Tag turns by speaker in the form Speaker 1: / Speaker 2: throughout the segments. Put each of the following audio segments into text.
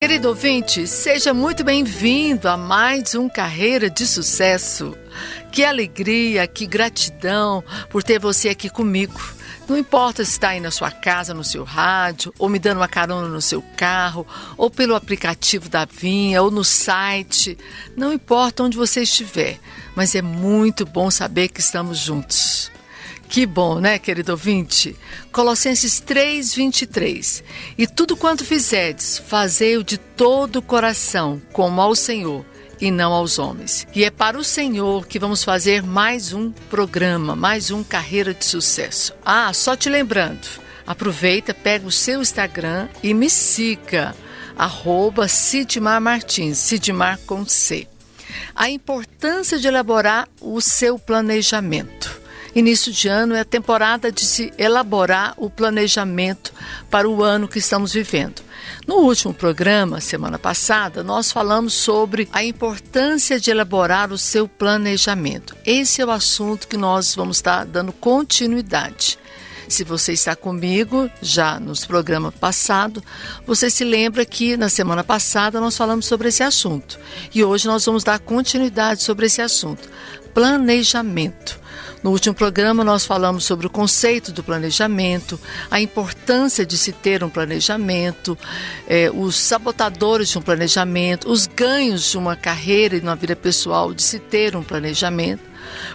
Speaker 1: Querido ouvinte, seja muito bem-vindo a mais um Carreira de Sucesso. Que alegria, que gratidão por ter você aqui comigo. Não importa se está aí na sua casa, no seu rádio, ou me dando uma carona no seu carro, ou pelo aplicativo da Vinha, ou no site. Não importa onde você estiver, mas é muito bom saber que estamos juntos. Que bom, né, querido ouvinte? Colossenses 3:23. E tudo quanto fizerdes, fazei-o de todo o coração, como ao Senhor, e não aos homens. E é para o Senhor que vamos fazer mais um programa, mais um Carreira de Sucesso. Só te lembrando, aproveita, pega o seu Instagram e me siga, @Sidmar Martins, Sidmar com C. A importância de elaborar o seu planejamento. Início de ano é a temporada de se elaborar o planejamento para o ano que estamos vivendo. No último programa, semana passada, nós falamos sobre a importância de elaborar o seu planejamento. Esse é o assunto que nós vamos estar dando continuidade. Se você está comigo já nos programas passados, você se lembra que na semana passada nós falamos sobre esse assunto. E hoje nós vamos dar continuidade sobre esse assunto. Planejamento. No último programa nós falamos sobre o conceito do planejamento, a importância de se ter um planejamento, os sabotadores de um planejamento, os ganhos de uma carreira e de uma vida pessoal de se ter um planejamento,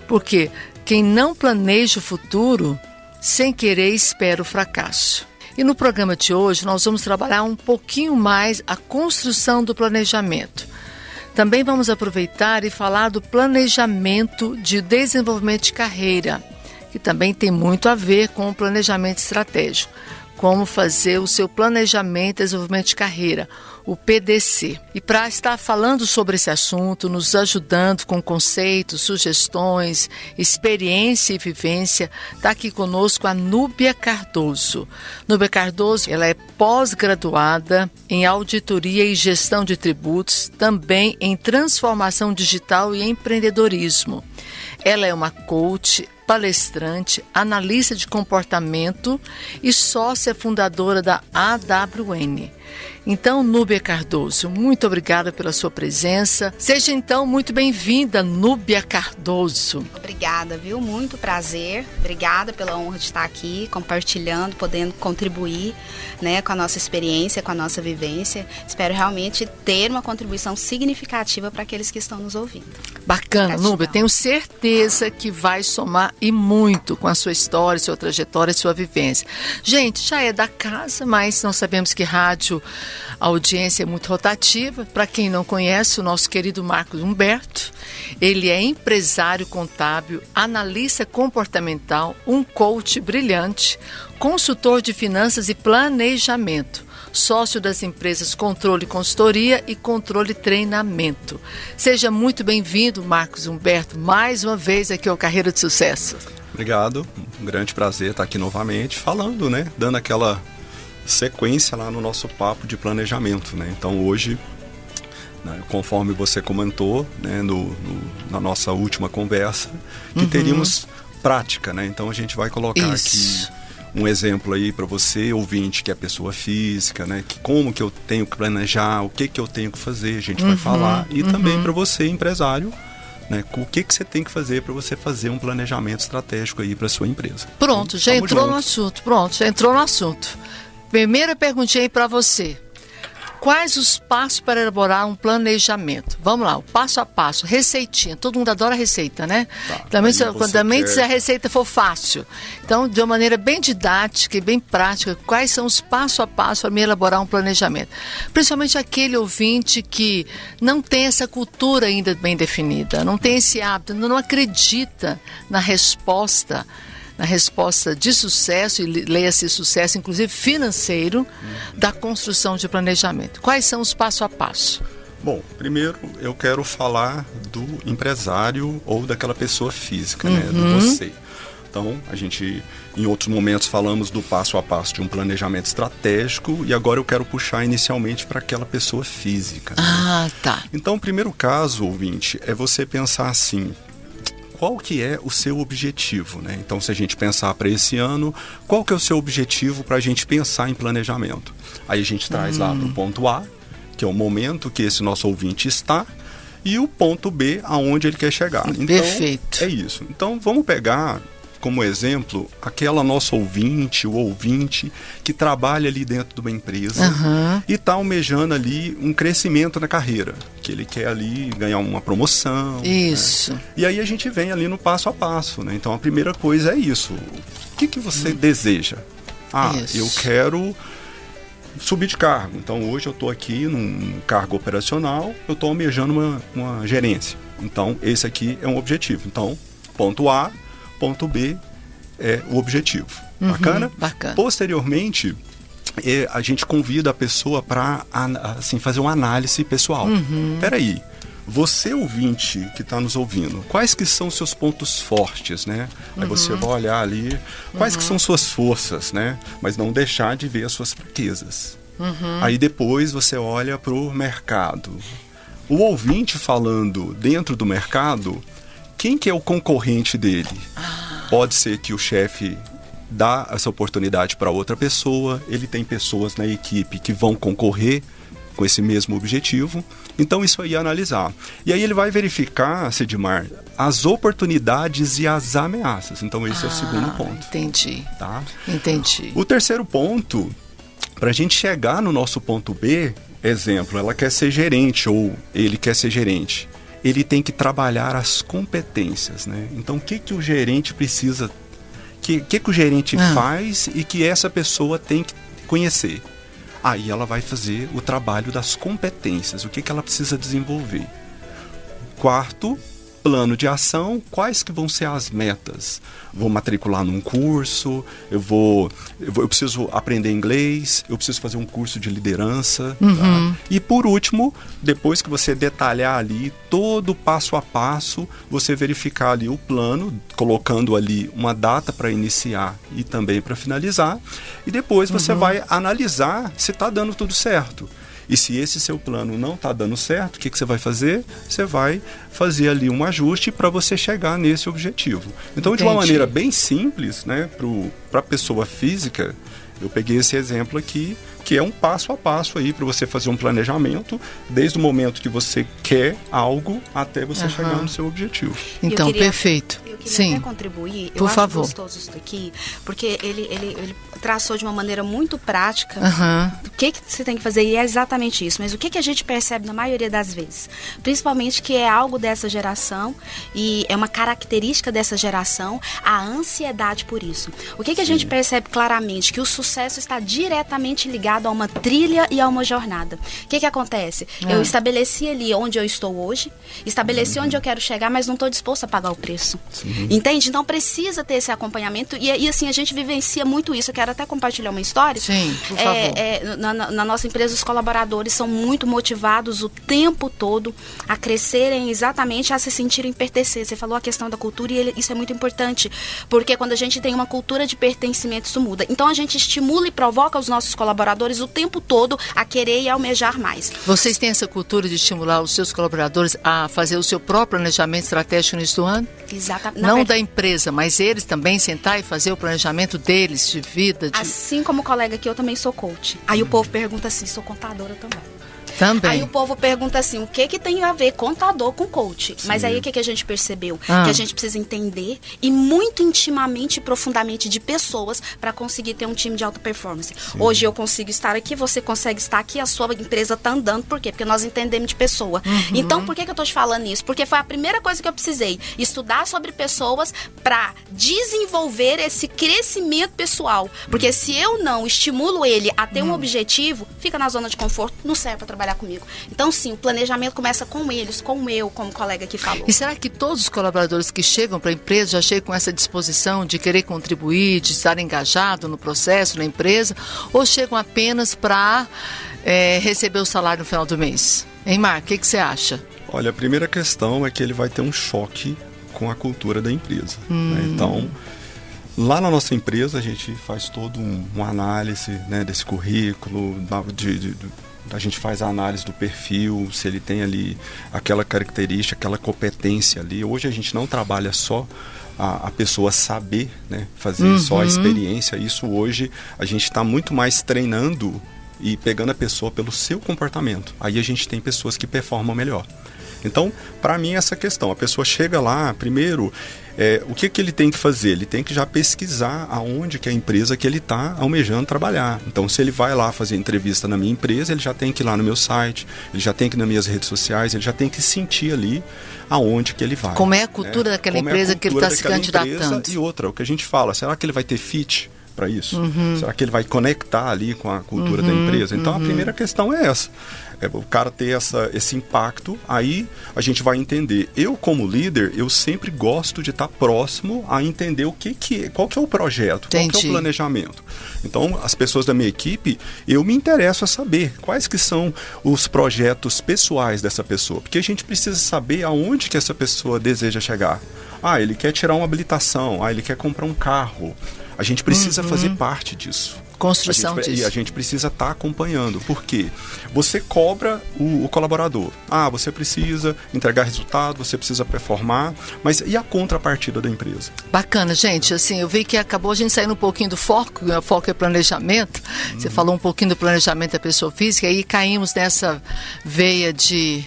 Speaker 1: porque quem não planeja o futuro, sem querer espera o fracasso. E no programa de hoje nós vamos trabalhar um pouquinho mais a construção do planejamento. Também vamos aproveitar e falar do planejamento de desenvolvimento de carreira, que também tem muito a ver com o planejamento estratégico. Como fazer o seu planejamento de desenvolvimento de carreira, o PDC. E para estar falando sobre esse assunto, nos ajudando com conceitos, sugestões, experiência e vivência, está aqui conosco a Núbia Cardoso. Núbia Cardoso, ela é pós-graduada em auditoria e gestão de tributos, também em transformação digital e empreendedorismo. Ela é uma coach, palestrante, analista de comportamento e sócia fundadora da AWN. Então, Núbia Cardoso, muito obrigada pela sua presença. Seja então muito bem-vinda, Núbia Cardoso.
Speaker 2: Obrigada, viu? Muito prazer. Obrigada pela honra de estar aqui, compartilhando, podendo contribuir, né, com a nossa experiência, com a nossa vivência. Espero realmente ter uma contribuição significativa para aqueles que estão nos ouvindo.
Speaker 1: Bacana,
Speaker 2: Gratidão.
Speaker 1: Núbia. Tenho certeza que vai somar e muito com a sua história, sua trajetória, sua vivência. Gente, já é da casa, mas nós sabemos que rádio, a audiência é muito rotativa. Para quem não conhece, o nosso querido Marcos Humberto, ele é empresário contábil, analista comportamental, um coach brilhante, consultor de finanças e planejamento, sócio das empresas Controle Consultoria e Controle Treinamento. Seja muito bem-vindo, Marcos Humberto, mais uma vez aqui ao Carreira de Sucesso.
Speaker 3: Obrigado, um grande prazer estar aqui novamente falando, né, dando aquela sequência lá no nosso papo de planejamento, né? Então hoje, né, conforme você comentou, né, na nossa última conversa, que teríamos prática, né? Então a gente vai colocar aqui um exemplo aí para você, ouvinte, que é pessoa física, né? Que como que eu tenho que planejar, o que eu tenho que fazer, a gente vai falar. E também para você, empresário, né? O que você tem que fazer para você fazer um planejamento estratégico aí para sua empresa.
Speaker 1: Pronto, já entrou no assunto. Primeira perguntinha aí para você. Quais os passos para elaborar um planejamento? Vamos lá, o passo a passo, receitinha. Todo mundo adora receita, né? Também se a receita for fácil. Então, de uma maneira bem didática e bem prática, quais são os passo a passo para me elaborar um planejamento? Principalmente aquele ouvinte que não tem essa cultura ainda bem definida, não tem esse hábito, não acredita na resposta de sucesso, e leia-se sucesso, inclusive financeiro, da construção de planejamento. Quais são os passo a passo?
Speaker 3: Bom, primeiro eu quero falar do empresário ou daquela pessoa física, né, do você. Então, a gente, em outros momentos, falamos do passo a passo de um planejamento estratégico e agora eu quero puxar inicialmente para aquela pessoa física.
Speaker 1: Ah, tá.
Speaker 3: Então, o primeiro caso, ouvinte, é você pensar assim: qual que é o seu objetivo, né? Então, se a gente pensar para esse ano, qual que é o seu objetivo para a gente pensar em planejamento? Aí a gente traz lá para o ponto A que é o momento que esse nosso ouvinte está, e o ponto B, aonde ele quer chegar. Então,
Speaker 1: perfeito.
Speaker 3: É isso. Então, vamos pegar como exemplo aquela nossa ouvinte, o ouvinte que trabalha ali dentro de uma empresa e está almejando ali um crescimento na carreira, que ele quer ali ganhar uma promoção.
Speaker 1: Isso.
Speaker 3: Né? E aí a gente vem ali no passo a passo, né? Então a primeira coisa é isso. O que você deseja? Isso. Eu quero subir de cargo. Então hoje eu estou aqui num cargo operacional, eu estou almejando uma gerência. Então esse aqui é um objetivo. Então, ponto A, ponto B é o objetivo. Bacana?
Speaker 1: Bacana.
Speaker 3: Posteriormente, a gente convida a pessoa para assim, fazer uma análise pessoal. Peraí, você ouvinte que está nos ouvindo, quais que são os seus pontos fortes, né? Aí você vai olhar ali, quais que são suas forças, né? Mas não deixar de ver as suas fraquezas. Aí depois você olha para o mercado. O ouvinte falando dentro do mercado, quem que é o concorrente dele? Pode ser que o chefe dá essa oportunidade para outra pessoa, ele tem pessoas na equipe que vão concorrer com esse mesmo objetivo. Então isso aí é analisar. E aí ele vai verificar, Cedimar, as oportunidades e as ameaças. Então esse é o segundo ponto.
Speaker 1: Entendi.
Speaker 3: Tá?
Speaker 1: Entendi.
Speaker 3: O terceiro ponto, para a gente chegar no nosso ponto B, exemplo, ela quer ser gerente ou ele quer ser gerente. Ele tem que trabalhar as competências, né? Então, o que o gerente precisa, que o gerente faz e que essa pessoa tem que conhecer? Aí ela vai fazer o trabalho das competências, o que ela precisa desenvolver. Quarto, plano de ação, quais que vão ser as metas? Vou matricular num curso, eu preciso aprender inglês, eu preciso fazer um curso de liderança. Tá? E por último, depois que você detalhar ali todo o passo a passo, você verificar ali o plano, colocando ali uma data para iniciar e também para finalizar. E depois você vai analisar se está dando tudo certo. E se esse seu plano não está dando certo, o que você vai fazer? Você vai fazer ali um ajuste para você chegar nesse objetivo. Então, de uma maneira bem simples, né, para a pessoa física, eu peguei esse exemplo aqui, que é um passo a passo aí para você fazer um planejamento, desde o momento que você quer algo até você chegar no seu objetivo.
Speaker 1: Então, perfeito.
Speaker 2: Eu queria até contribuir.
Speaker 1: Por favor.
Speaker 2: Gostoso isso daqui, porque ele traçou de uma maneira muito prática o que você tem que fazer, e é exatamente isso. Mas o que a gente percebe na maioria das vezes? Principalmente que é algo dessa geração e é uma característica dessa geração, a ansiedade por isso. O que a gente percebe claramente? Que o sucesso está diretamente ligado a uma trilha e a uma jornada. O que acontece? Eu estabeleci ali onde eu estou hoje, estabeleci onde eu quero chegar, mas não estou disposto a pagar o preço. Entende? Então precisa ter esse acompanhamento e assim, a gente vivencia muito isso. Eu quero até compartilhar uma história.
Speaker 1: Sim, por favor.
Speaker 2: Na nossa empresa, os colaboradores são muito motivados o tempo todo a crescerem, exatamente a se sentirem pertencer. Você falou a questão da cultura e isso é muito importante, porque quando a gente tem uma cultura de pertencimento, isso muda. Então a gente estimula e provoca os nossos colaboradores o tempo todo a querer e almejar mais.
Speaker 1: Vocês têm essa cultura de estimular os seus colaboradores a fazer o seu próprio planejamento estratégico no início do ano?
Speaker 2: Exatamente.
Speaker 1: Não da empresa, mas eles também sentar e fazer o planejamento deles de vida.
Speaker 2: Assim como o colega aqui, eu também sou coach. Aí o povo pergunta assim, sou contadora também.
Speaker 1: Também.
Speaker 2: Aí o povo pergunta assim, o que tem a ver contador com coach? Sim. Mas aí o que a gente percebeu? Que a gente precisa entender e muito intimamente e profundamente de pessoas para conseguir ter um time de alta performance. Sim. Hoje eu consigo estar aqui, você consegue estar aqui, a sua empresa está andando. Por quê? Porque nós entendemos de pessoa. Então, por que eu estou te falando isso? Porque foi a primeira coisa que eu precisei. Estudar sobre pessoas para desenvolver esse crescimento pessoal. Porque se eu não estimulo ele a ter um objetivo, fica na zona de conforto, não serve para trabalhar comigo. Então, sim, o planejamento começa com eles, com eu, como o colega aqui falou.
Speaker 1: E será que todos os colaboradores que chegam para a empresa já chegam com essa disposição de querer contribuir, de estar engajado no processo, na empresa, ou chegam apenas para receber o salário no final do mês? Hein, Marco, o que você acha?
Speaker 3: Olha, a primeira questão é que ele vai ter um choque com a cultura da empresa. Né? Então, lá na nossa empresa, a gente faz todo uma análise, né, desse currículo, a gente faz a análise do perfil, se ele tem ali aquela característica, aquela competência ali. Hoje a gente não trabalha só a pessoa saber, né, fazer só a experiência. Isso hoje a gente está muito mais treinando e pegando a pessoa pelo seu comportamento. Aí a gente tem pessoas que performam melhor. Então, para mim, essa questão, a pessoa chega lá, primeiro, o que ele tem que fazer? Ele tem que já pesquisar aonde que é a empresa que ele está almejando trabalhar. Então, se ele vai lá fazer entrevista na minha empresa, ele já tem que ir lá no meu site, ele já tem que ir nas minhas redes sociais, ele já tem que sentir ali aonde que ele vai.
Speaker 1: Como é a cultura daquela empresa que ele está se candidatando.
Speaker 3: E outra, o que a gente fala, será que ele vai ter fit para isso? Será que ele vai conectar ali com a cultura da empresa? Então, a primeira questão é essa. O cara ter esse impacto, aí a gente vai entender. Eu, como líder, eu sempre gosto de estar próximo a entender qual que é o projeto, qual que é o planejamento. Então, as pessoas da minha equipe, eu me interesso a saber quais que são os projetos pessoais dessa pessoa, porque a gente precisa saber aonde que essa pessoa deseja chegar. Ele quer tirar uma habilitação, ele quer comprar um carro. A gente precisa fazer parte disso.
Speaker 1: Construção disso.
Speaker 3: E a gente precisa estar acompanhando. Por quê? Você cobra o colaborador. Você precisa entregar resultado, você precisa performar, mas e a contrapartida da empresa?
Speaker 1: Bacana, gente. Assim, eu vi que acabou a gente saindo um pouquinho do foco, o foco é planejamento. Você falou um pouquinho do planejamento da pessoa física, e aí caímos nessa veia de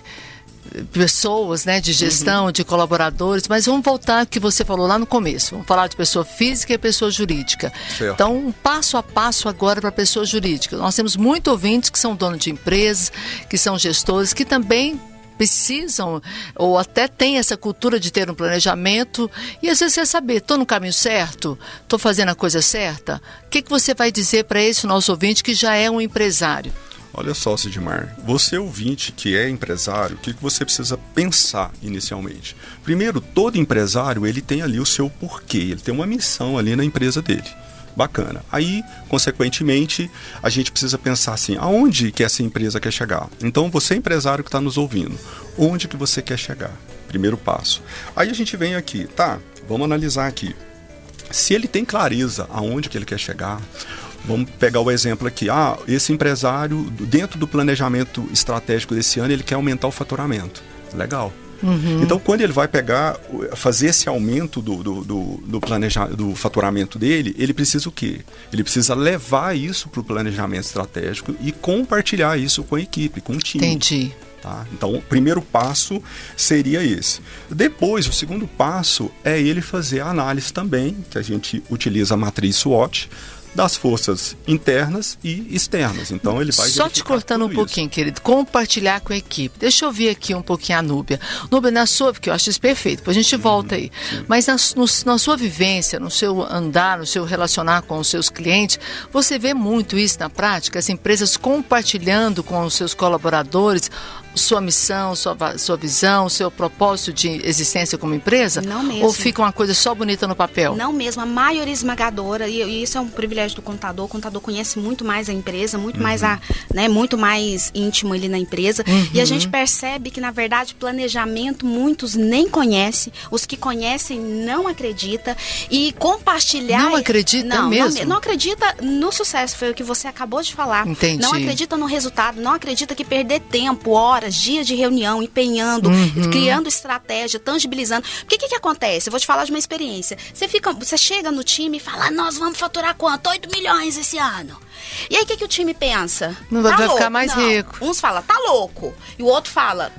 Speaker 1: pessoas, né, de gestão, de colaboradores, mas vamos voltar ao que você falou lá no começo. Vamos falar de pessoa física e pessoa jurídica.
Speaker 3: Certo.
Speaker 1: Então, um passo a passo agora para a pessoa jurídica. Nós temos muitos ouvintes que são donos de empresas, que são gestores, que também precisam ou até têm essa cultura de ter um planejamento e às vezes quer saber, estou no caminho certo? Estou fazendo a coisa certa? O que você vai dizer para esse nosso ouvinte que já é um empresário?
Speaker 3: Olha só, Sidmar, você ouvinte que é empresário, o que você precisa pensar inicialmente? Primeiro, todo empresário, ele tem ali o seu porquê, ele tem uma missão ali na empresa dele. Bacana. Aí, consequentemente, a gente precisa pensar assim, aonde que essa empresa quer chegar? Então, você empresário que está nos ouvindo, onde que você quer chegar? Primeiro passo. Aí a gente vem aqui, vamos analisar aqui. Se ele tem clareza aonde que ele quer chegar, vamos pegar o exemplo aqui. Esse empresário, dentro do planejamento estratégico desse ano, ele quer aumentar o faturamento. Legal. Então, quando ele vai fazer esse aumento do faturamento dele, ele precisa o quê? Ele precisa levar isso para o planejamento estratégico e compartilhar isso com a equipe, com o time.
Speaker 1: Entendi.
Speaker 3: Então, o primeiro passo seria esse. Depois, o segundo passo é ele fazer a análise também, que a gente utiliza a matriz SWOT, das forças internas e externas. Então, ele vai
Speaker 1: só te cortando um pouquinho, querido, compartilhar com a equipe. Deixa eu ouvir aqui um pouquinho a Núbia. Núbia, na sua, porque eu acho isso perfeito, depois a gente volta aí. Mas na sua vivência, no seu andar, no seu relacionar com os seus clientes, você vê muito isso na prática? As empresas compartilhando com os seus colaboradores sua missão, sua visão, seu propósito de existência como empresa?
Speaker 2: Não mesmo.
Speaker 1: Ou fica uma coisa só bonita no papel?
Speaker 2: Não mesmo. A maioria esmagadora, e isso é um privilégio do contador. O contador conhece muito mais a empresa, muito mais muito mais íntimo ali na empresa. E a gente percebe que, na verdade, planejamento muitos nem conhecem. Os que conhecem não acreditam. E compartilhar...
Speaker 1: Não acredita mesmo?
Speaker 2: Não acredita no sucesso, foi o que você acabou de falar.
Speaker 1: Entendi.
Speaker 2: Não acredita no resultado, não acredita que perder tempo, horas, dias de reunião, empenhando, criando estratégia, tangibilizando. Porque o que acontece? Eu vou te falar de uma experiência. Você chega no time e fala, nós vamos faturar quanto? 8 milhões esse ano. E aí o que o time pensa?
Speaker 1: Não vai ficar mais rico.
Speaker 2: Uns falam, tá louco. E o outro fala...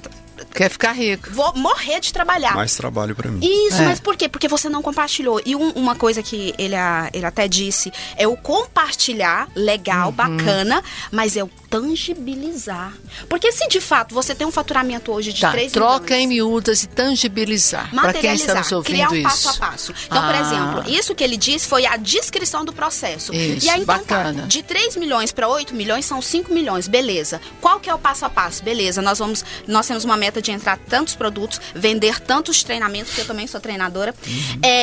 Speaker 1: Quer ficar rico.
Speaker 2: Vou morrer de trabalhar.
Speaker 3: Mais trabalho pra mim.
Speaker 2: Isso, mas por quê? Porque você não compartilhou. E uma coisa que ele até disse é o compartilhar, legal, bacana, mas é o tangibilizar. Porque se de fato você tem um faturamento hoje de 3 milhões...
Speaker 1: Troca em miúdas e tangibilizar. Para quem está nos ouvindo
Speaker 2: criar um
Speaker 1: isso.
Speaker 2: passo a passo. Então, por exemplo, isso que ele disse foi a descrição do processo.
Speaker 1: Isso,
Speaker 2: e aí, então,
Speaker 1: bacana.
Speaker 2: De 3 milhões para 8 milhões são 5 milhões, beleza. Qual que é o passo a passo? Beleza, nós temos uma meta de entrar tantos produtos, vender tantos treinamentos, porque eu também sou treinadora,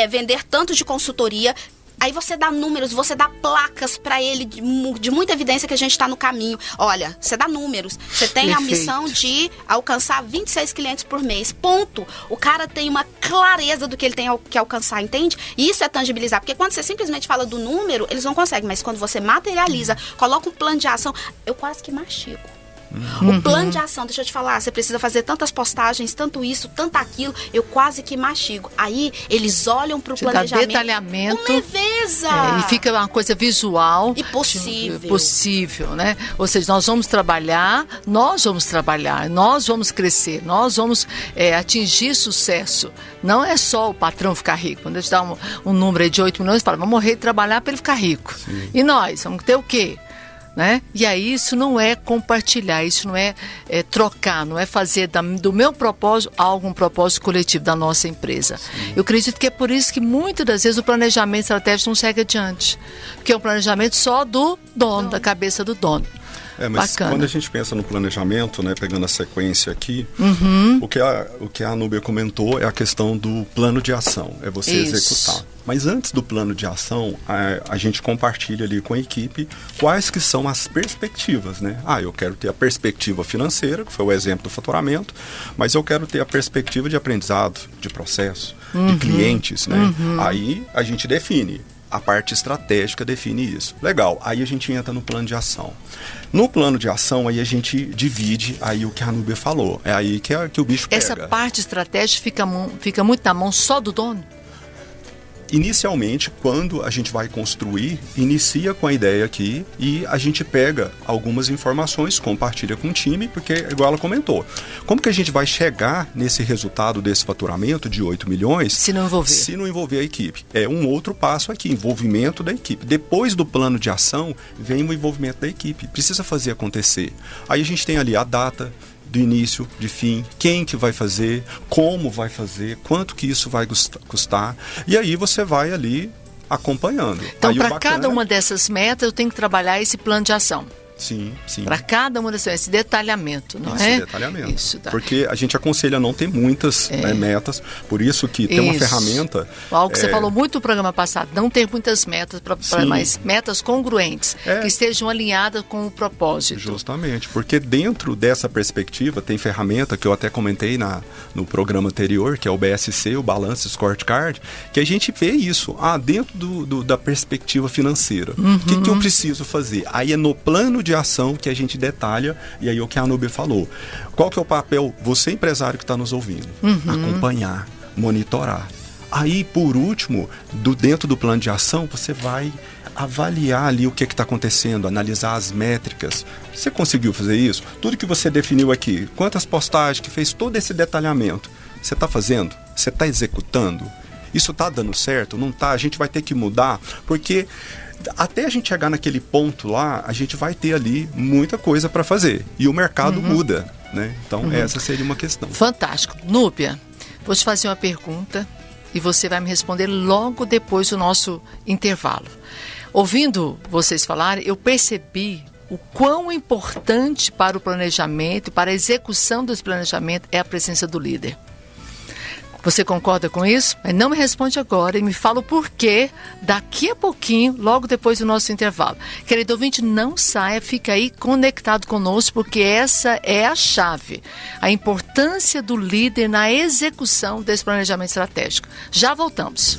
Speaker 2: vender tanto de consultoria. Aí você dá números, você dá placas para ele de muita evidência que a gente está no caminho. Olha, você dá números. Você tem a missão de alcançar 26 clientes por mês. Ponto. O cara tem uma clareza do que ele tem que alcançar, entende? E isso é tangibilizar. Porque quando você simplesmente fala do número, eles não conseguem. Mas quando você materializa, coloca um plano de ação, eu quase que mastigo. O plano de ação, deixa eu te falar, você precisa fazer tantas postagens, tanto isso, tanto aquilo, eu quase que mastigo. Aí eles olham para o planejamento,
Speaker 1: detalhamento,
Speaker 2: com leveza.
Speaker 1: E fica uma coisa visual
Speaker 2: e
Speaker 1: possível, né? Ou seja, nós vamos trabalhar, nós vamos crescer, nós vamos atingir sucesso. Não é só o patrão ficar rico. Quando a gente dá um número aí de 8 milhões, fala, vamos morrer de trabalhar para ele ficar rico. Sim. E nós, vamos ter o quê? Né? E aí isso não é compartilhar, isso não é trocar, não é fazer do meu propósito um propósito coletivo da nossa empresa. Sim. Eu acredito que é por isso que muitas das vezes o planejamento estratégico não segue adiante, porque é um planejamento só do dono, da cabeça do dono.
Speaker 3: Mas bacana. Quando a gente pensa no planejamento, né, pegando a sequência aqui, o que a Núbia comentou é a questão do plano de ação, é você executar. Mas antes do plano de ação, a gente compartilha ali com a equipe quais que são as perspectivas, né? Eu quero ter a perspectiva financeira, que foi o exemplo do faturamento, mas eu quero ter a perspectiva de aprendizado, de processo, de clientes, né? Aí a gente define. A parte estratégica define isso. Legal, aí a gente entra no plano de ação. No plano de ação, aí a gente divide aí o que a Núbia falou. É aí que o bicho pega.
Speaker 1: Essa parte estratégica fica muito na mão só do dono?
Speaker 3: Inicialmente, quando a gente vai construir, inicia com a ideia aqui e a gente pega algumas informações, compartilha com o time, porque, igual ela comentou, como que a gente vai chegar nesse resultado desse faturamento de 8 milhões
Speaker 1: se não
Speaker 3: envolver a equipe? É um outro passo aqui, envolvimento da equipe. Depois do plano de ação, vem o envolvimento da equipe. Precisa fazer acontecer. Aí a gente tem ali a data do início, de fim, quem que vai fazer, como vai fazer, quanto que isso vai custar, e aí você vai ali acompanhando.
Speaker 1: Então, para cada uma dessas metas, eu tenho que trabalhar esse plano de ação.
Speaker 3: Sim.
Speaker 1: Para cada uma dessas, esse detalhamento, não é?
Speaker 3: Esse detalhamento. Isso, tá. Porque a gente aconselha não ter muitas metas, por isso que tem uma ferramenta...
Speaker 1: Algo que você falou muito no programa passado, não ter muitas metas, mas metas congruentes, que estejam alinhadas com o propósito.
Speaker 3: Justamente, porque dentro dessa perspectiva tem ferramenta que eu até comentei no programa anterior, que é o BSC, o Balance Scorecard, que a gente vê isso, dentro da perspectiva financeira. O que eu preciso fazer? Aí é no plano de ação que a gente detalha, e aí o que a Núbia falou. Qual que é o papel? Você, empresário que está nos ouvindo, acompanhar, monitorar. Aí, por último, dentro do plano de ação, você vai avaliar ali o que está acontecendo, analisar as métricas. Você conseguiu fazer isso? Tudo que você definiu aqui, quantas postagens, que fez todo esse detalhamento, você está fazendo? Você está executando? Isso está dando certo? Não está? A gente vai ter que mudar, porque até a gente chegar naquele ponto lá, a gente vai ter ali muita coisa para fazer. E o mercado muda, né? Então, essa seria uma questão.
Speaker 1: Fantástico. Núbia, vou te fazer uma pergunta e você vai me responder logo depois do nosso intervalo. Ouvindo vocês falarem, eu percebi o quão importante para o planejamento, para a execução desse planejamento é a presença do líder. Você concorda com isso? Mas não me responde agora e me fala o porquê daqui a pouquinho, logo depois do nosso intervalo. Querido ouvinte, não saia, fica aí conectado conosco, porque essa é a chave. A importância do líder na execução desse planejamento estratégico. Já voltamos.